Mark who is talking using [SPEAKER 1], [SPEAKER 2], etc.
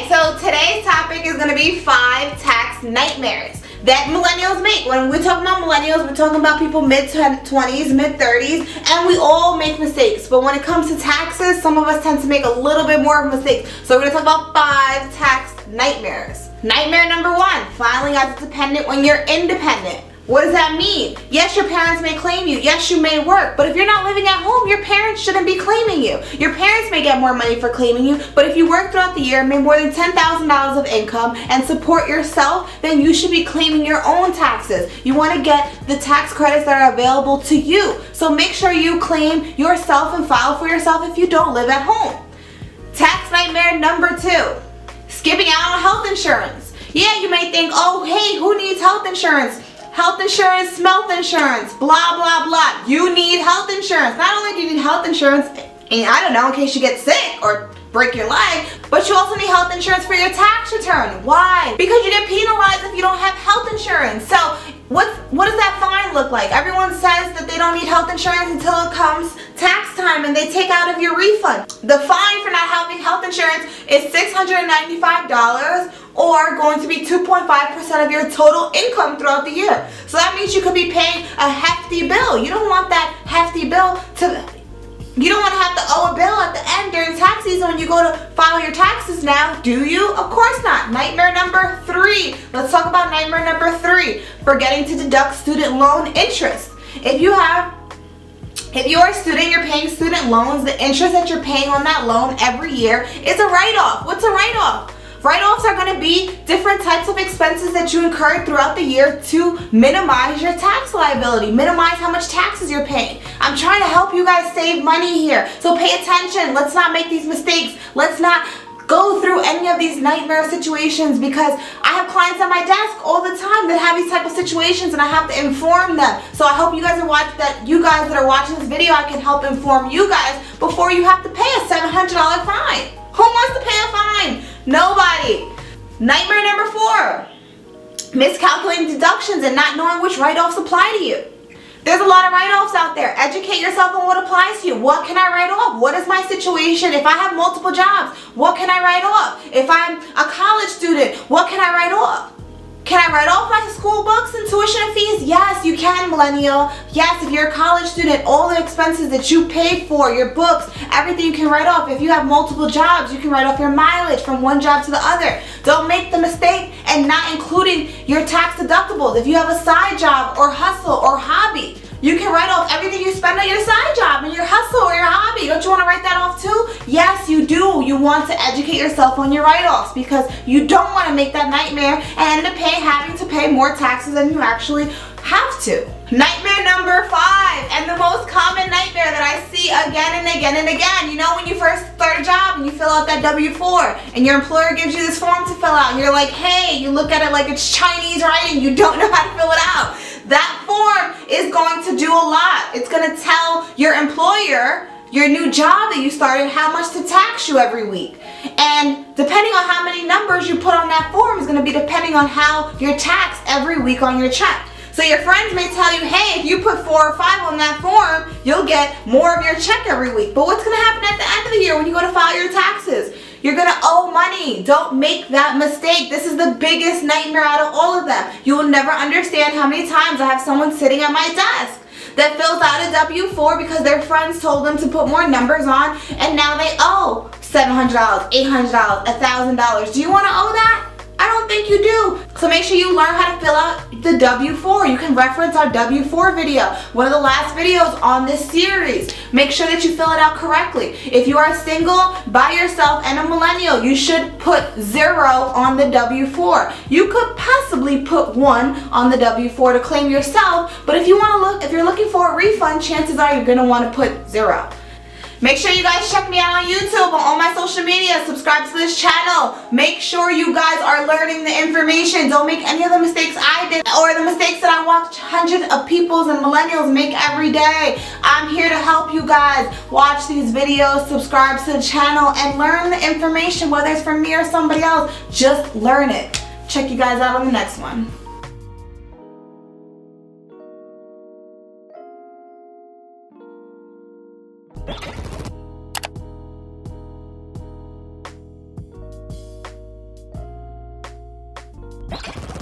[SPEAKER 1] Okay, so today's topic is going to be 5 tax nightmares that millennials make. When we talk about millennials, we're talking about people mid-20s, mid-30s, and we all make mistakes. But when it comes to taxes, some of us tend to make a little bit more of mistakes. So we're going to talk about 5 tax nightmares. Nightmare number 1, filing as a dependent when you're independent. What does that mean? Yes, your parents may claim you. Yes, you may work. But if you're not living at home, your parents shouldn't be claiming you. Your parents may get more money for claiming you, but if you work throughout the year, make more than $10,000 of income, and support yourself, then you should be claiming your own taxes. You want to get the tax credits that are available to you. So make sure you claim yourself and file for yourself if you don't live at home. Tax nightmare number 2, skipping out on health insurance. Yeah, you may think, oh, hey, who needs health insurance? Health insurance, smelt insurance, blah, blah, blah. You need health insurance. Not only do you need health insurance, and I don't know, in case you get sick or break your leg, but you also need health insurance for your tax return. Why? Because you get penalized if you don't have health insurance. So what does that fine look like? Everyone says that they don't need health insurance until it comes tax time and they take out of your refund. The fine for not having health insurance is $695, or going to be 2.5% of your total income throughout the year. So that means you could be paying a hefty bill. You don't want that hefty bill you don't want to have to owe a bill at the end during tax season when you go to file your taxes now, do you? Of course not. Nightmare number 3. Let's talk about nightmare number 3, forgetting to deduct student loan interest. If you are a student, you're paying student loans, the interest that you're paying on that loan every year is a write-off. What's a write-off? Write-offs are going to be different types of expenses that you incurred throughout the year to minimize your tax liability, minimize how much taxes you're paying. I'm trying to help you guys save money here, so pay attention. Let's not make these mistakes. Let's not go through any of these nightmare situations, because I have clients at my desk all the time that have these type of situations and I have to inform them. So I hope you guys that are watching this video, I can help inform you guys before you have to pay a $700 fine. Who wants to pay a fine? Nobody. Nightmare number 4, miscalculating deductions and not knowing which write-offs apply to you. There's a lot of write-offs out there. Educate yourself on what applies to you. What can I write off? What is my situation? If I have multiple jobs, what can I write off? If I'm a college student, what can I write off? Can I write off my school books and tuition and fees? Yes, you can, millennial. Yes, if you're a college student, all the expenses that you paid for, your books, everything you can write off. If you have multiple jobs, you can write off your mileage from one job to the other. Don't make the mistake and not including your tax deductibles. If you have a side job or hustle or hobby, you can write off everything you spend on your side job and your hustle or your hobby. Don't you want to write that off too? Yes, you do. You want to educate yourself on your write-offs, because you don't want to make that nightmare and end up having to pay more taxes than you actually have to. Nightmare number 5, and the most common nightmare that I see again and again and again. You know, when you first start a job and you fill out that W-4 and your employer gives you this form to fill out and you're like, hey, you look at it like it's Chinese writing, you don't know how to fill it out. That form is going to do a lot. It's going to tell your employer, your new job that you started, how much to tax you every week. And depending on how many numbers you put on that form is going to be depending on how you're taxed every week on your check. So your friends may tell you, hey, if you put 4 or 5 on that form, you'll get more of your check every week. But what's going to happen at the end of the year when you go to file your taxes? You're going to owe money. Don't make that mistake. This is the biggest nightmare out of all of them. You will never understand how many times I have someone sitting at my desk that fills out a W-4 because their friends told them to put more numbers on, and now they owe $700, $800, $1,000. Do you want to owe that? I don't think you do. So make sure you learn how to fill out the W-4. You can reference our W-4 video, one of the last videos on this series. Make sure that you fill it out correctly. If you are single, by yourself, and a millennial, you should put 0 on the W-4. You could possibly put 1 on the W-4 to claim yourself, but if you're looking for a refund, chances are you're going to want to put 0. Make sure you guys check me out on YouTube, on all my social media. Subscribe to this channel. Make sure you guys are learning the information. Don't make any of the mistakes I did or the mistakes that I watch hundreds of people and millennials make every day. I'm here to help you guys. Watch these videos, subscribe to the channel, and learn the information, whether it's from me or somebody else. Just learn it. Check you guys out on the next one.